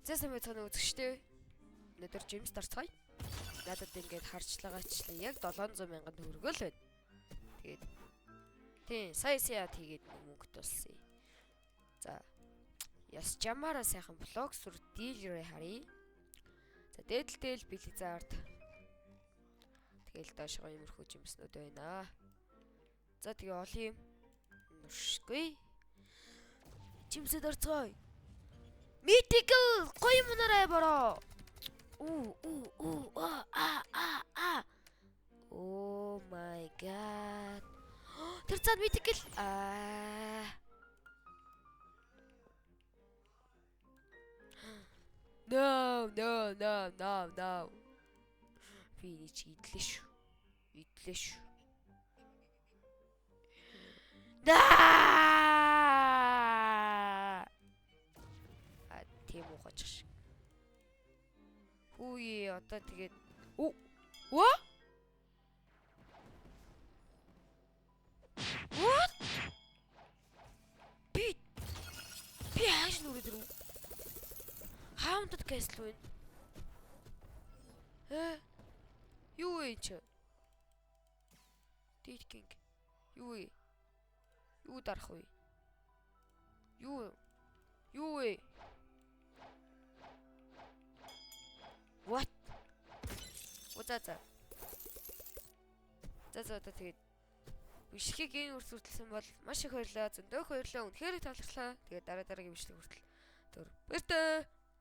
Зэсэн мэцэн үзэгчтэй. Өнөөдөр Джеймс дарцгаая. Надад ингээд харчлагаачлаа яг 700 мянган төгрөг л байна. Тэгээд тийм сая тэгээд мөнгө тулсан. За яс жамаараа сайхан блог сүр дийлрээ харъя. За дээдэлтэл Blizzard. Тэгэл доошгоо иймэрхүү жимснүүд байна. За тэгээ олон юм нушгүй. Жимсэд орцгой. Mythical гоё мунараа бороо. Oh my god. Тэр цаад Mythical. No. Би чи идлээ шүү. Тийм уу гочих шиг. Хүү одоо тэгээд What? Би яаж нүрээд рүү? Haunted Castle вэ? Юу вэ чи? Dead King. Юу вэ? Юу дарах вэ? Юу вэ? What? За тэгээд бишгийг энэ үрс хүртэлсэн бол маш их баярлалаа. Зөндөөх баярлалаа. Үнэхээр их таалагдлаа. Тэгээд дараагийн бичлэг хүртэл баяртай.